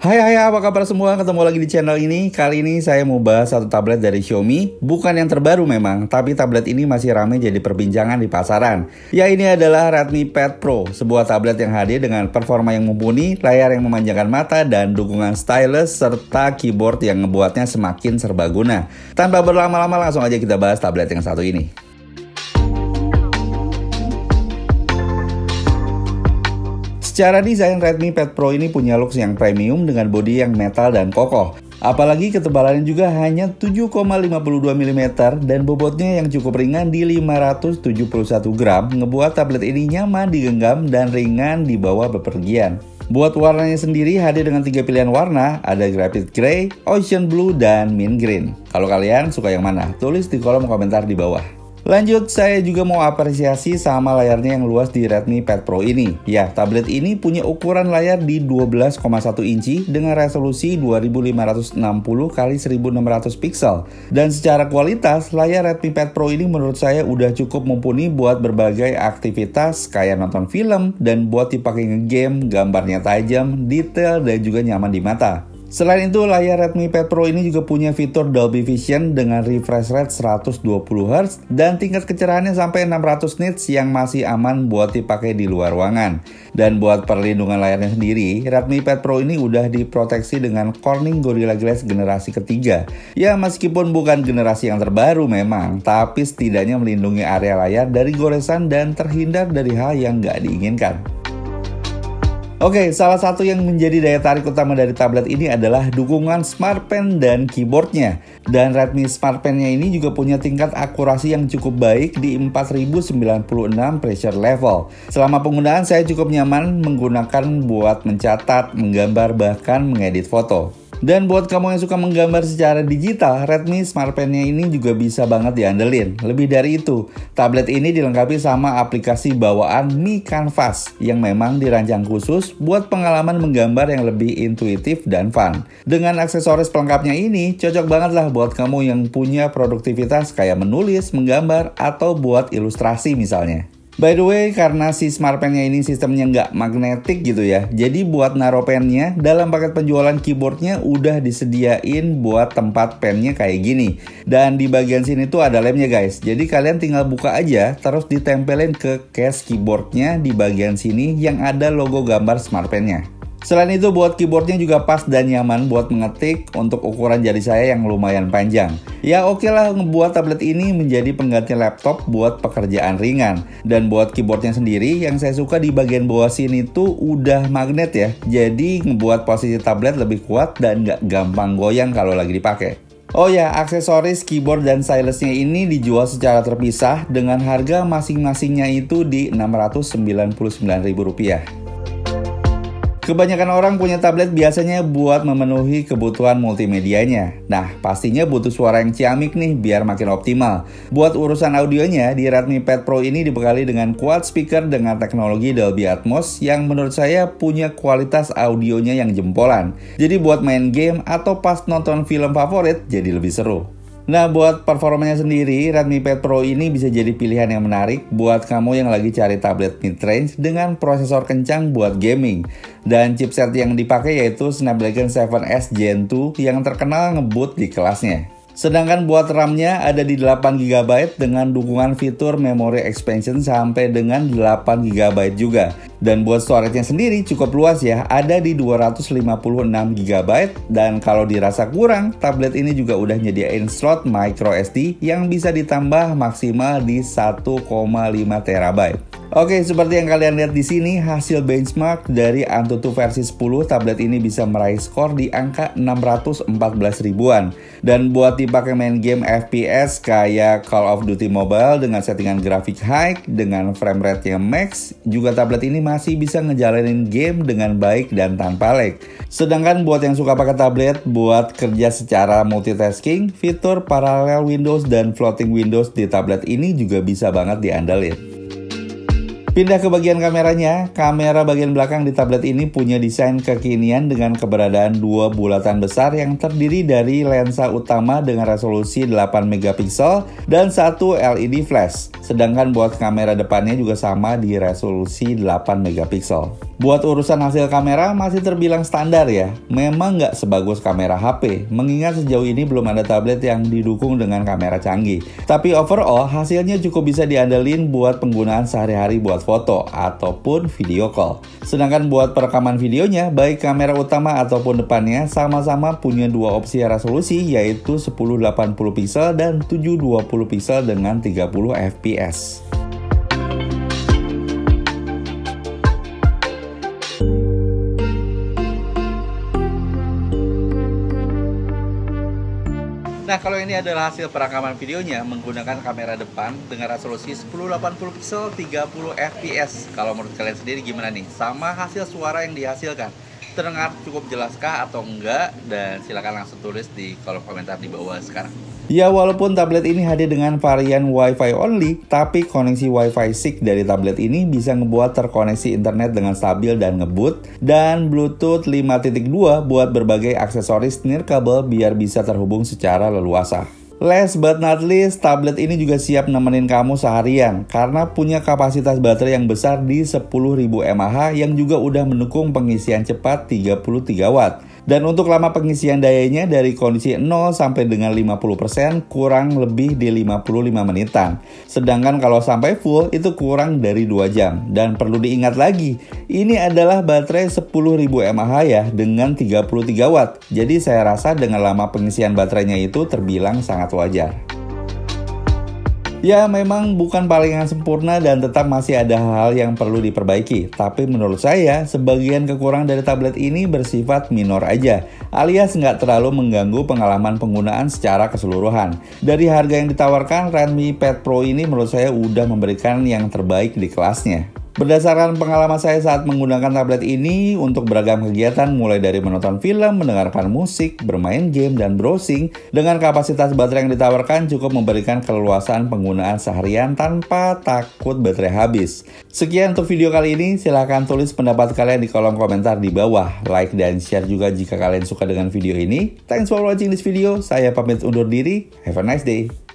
Hai, apa kabar semua? Ketemu lagi di channel ini. Kali ini saya mau bahas satu tablet dari Xiaomi. Bukan yang terbaru memang, tapi tablet ini masih ramai jadi perbincangan di pasaran. Ya, ini adalah Redmi Pad Pro, sebuah tablet yang hadir dengan performa yang mumpuni, layar yang memanjakan mata, dan dukungan stylus serta keyboard yang ngebuatnya semakin serbaguna. Tanpa berlama-lama, langsung aja kita bahas tablet yang satu ini. Secara desain, Redmi Pad Pro ini punya looks yang premium dengan bodi yang metal dan kokoh. Apalagi ketebalannya juga hanya 7,52 mm dan bobotnya yang cukup ringan di 571 gram ngebuat tablet ini nyaman digenggam dan ringan dibawa bepergian. Buat warnanya sendiri hadir dengan 3 pilihan warna, ada Graphite Grey, Ocean Blue, dan Mint Green. Kalau kalian suka yang mana? Tulis di kolom komentar di bawah. Lanjut, saya juga mau apresiasi sama layarnya yang luas di Redmi Pad Pro ini. Ya, tablet ini punya ukuran layar di 12,1 inci dengan resolusi 2560 x 1600 pixel. Dan secara kualitas, layar Redmi Pad Pro ini menurut saya udah cukup mumpuni buat berbagai aktivitas kayak nonton film dan buat dipakai ngegame, gambarnya tajam, detail, dan juga nyaman di mata. Selain itu, layar Redmi Pad Pro ini juga punya fitur Dolby Vision dengan refresh rate 120 Hz dan tingkat kecerahannya sampai 600 nits yang masih aman buat dipakai di luar ruangan. Dan buat perlindungan layarnya sendiri, Redmi Pad Pro ini udah diproteksi dengan Corning Gorilla Glass generasi ketiga. Ya, meskipun bukan generasi yang terbaru memang, tapi setidaknya melindungi area layar dari goresan dan terhindar dari hal yang nggak diinginkan. Oke, salah satu yang menjadi daya tarik utama dari tablet ini adalah dukungan Smart Pen dan keyboardnya. Dan Redmi Smart Pen-nya ini juga punya tingkat akurasi yang cukup baik di 4096 pressure level. Selama penggunaan saya cukup nyaman menggunakan buat mencatat, menggambar, bahkan mengedit foto. Dan buat kamu yang suka menggambar secara digital, Redmi Smart Pen-nya ini juga bisa banget diandelin. Lebih dari itu, tablet ini dilengkapi sama aplikasi bawaan Mi Canvas yang memang dirancang khusus buat pengalaman menggambar yang lebih intuitif dan fun. Dengan aksesoris pelengkapnya ini, cocok banget lah buat kamu yang punya produktivitas kayak menulis, menggambar, atau buat ilustrasi misalnya. By the way, karena si Smart Pen-nya ini sistemnya nggak magnetik gitu ya, jadi buat naro pennya, dalam paket penjualan keyboardnya udah disediain buat tempat pennya kayak gini. Dan di bagian sini tuh ada lemnya guys, jadi kalian tinggal buka aja, terus ditempelin ke case keyboardnya di bagian sini yang ada logo gambar Smart Pen-nya. Selain itu, buat keyboardnya juga pas dan nyaman buat mengetik untuk ukuran jari saya yang lumayan panjang. Ya oke lah, ngebuat tablet ini menjadi pengganti laptop buat pekerjaan ringan. Dan buat keyboardnya sendiri, yang saya suka di bagian bawah sini tuh udah magnet ya. Jadi ngebuat posisi tablet lebih kuat dan nggak gampang goyang kalau lagi dipakai. Oh ya, aksesoris keyboard dan stylusnya ini dijual secara terpisah dengan harga masing-masingnya itu di Rp699.000. Kebanyakan orang punya tablet biasanya buat memenuhi kebutuhan multimedianya. Nah, pastinya butuh suara yang ciamik nih biar makin optimal. Buat urusan audionya, di Redmi Pad Pro ini dibekali dengan quad speaker dengan teknologi Dolby Atmos yang menurut saya punya kualitas audionya yang jempolan. Jadi buat main game atau pas nonton film favorit jadi lebih seru. Nah, buat performanya sendiri, Redmi Pad Pro ini bisa jadi pilihan yang menarik buat kamu yang lagi cari tablet mid-range dengan prosesor kencang buat gaming. Dan chipset yang dipakai yaitu Snapdragon 7S Gen 2 yang terkenal ngebut di kelasnya. Sedangkan buat RAM-nya ada di 8GB dengan dukungan fitur memory expansion sampai dengan 8GB juga. Dan buat storage-nya sendiri cukup luas ya, ada di 256GB. Dan kalau dirasa kurang, tablet ini juga udah nyediain slot microSD yang bisa ditambah maksimal di 1,5TB. Oke, seperti yang kalian lihat di sini, hasil benchmark dari Antutu versi 10, tablet ini bisa meraih skor di angka 614 ribuan. Dan buat dipakai main game FPS kayak Call of Duty Mobile dengan settingan grafik high dengan frame rate yang max, juga tablet ini masih bisa ngejalanin game dengan baik dan tanpa lag. Sedangkan buat yang suka pakai tablet buat kerja secara multitasking, fitur parallel Windows dan floating Windows di tablet ini juga bisa banget diandalkan. Pindah ke bagian kameranya, kamera bagian belakang di tablet ini punya desain kekinian dengan keberadaan dua bulatan besar yang terdiri dari lensa utama dengan resolusi 8 megapiksel dan satu LED flash. Sedangkan buat kamera depannya juga sama di resolusi 8 megapiksel. Buat urusan hasil kamera masih terbilang standar ya, memang nggak sebagus kamera HP, mengingat sejauh ini belum ada tablet yang didukung dengan kamera canggih. Tapi overall hasilnya cukup bisa diandelin buat penggunaan sehari-hari buat foto ataupun video call. Sedangkan buat perekaman videonya, baik kamera utama ataupun depannya sama-sama punya dua opsi resolusi, yaitu 1080 pixel dan 720 pixel dengan 30 fps. Nah, kalau ini adalah hasil perekaman videonya menggunakan kamera depan dengan resolusi 1080 pixel 30 fps. Kalau menurut kalian sendiri gimana nih? Sama hasil suara yang dihasilkan? Terdengar cukup jelaskah atau enggak? Dan silakan langsung tulis di kolom komentar di bawah sekarang. Ya, walaupun tablet ini hadir dengan varian Wi-Fi only, tapi koneksi Wi-Fi 6 dari tablet ini bisa ngebuat terkoneksi internet dengan stabil dan ngebut, dan Bluetooth 5.2 buat berbagai aksesoris nirkabel biar bisa terhubung secara leluasa. Last but not least, tablet ini juga siap nemenin kamu seharian karena punya kapasitas baterai yang besar di 10.000 mAh yang juga udah mendukung pengisian cepat 33 watt. Dan untuk lama pengisian dayanya dari kondisi 0 sampai dengan 50% kurang lebih di 55 menitan. Sedangkan kalau sampai full itu kurang dari 2 jam. Dan perlu diingat lagi, ini adalah baterai 10.000 mAh ya dengan 33 watt. Jadi saya rasa dengan lama pengisian baterainya itu terbilang sangat wajar. Ya, memang bukan palingan sempurna dan tetap masih ada hal-hal yang perlu diperbaiki. Tapi menurut saya, sebagian kekurangan dari tablet ini bersifat minor aja, alias nggak terlalu mengganggu pengalaman penggunaan secara keseluruhan. Dari harga yang ditawarkan, Redmi Pad Pro ini menurut saya udah memberikan yang terbaik di kelasnya. Berdasarkan pengalaman saya saat menggunakan tablet ini untuk beragam kegiatan mulai dari menonton film, mendengarkan musik, bermain game, dan browsing, dengan kapasitas baterai yang ditawarkan cukup memberikan keleluasaan penggunaan seharian tanpa takut baterai habis. Sekian untuk video kali ini, silahkan tulis pendapat kalian di kolom komentar di bawah. Like dan share juga jika kalian suka dengan video ini. Thanks for watching this video, saya pamit undur diri, have a nice day.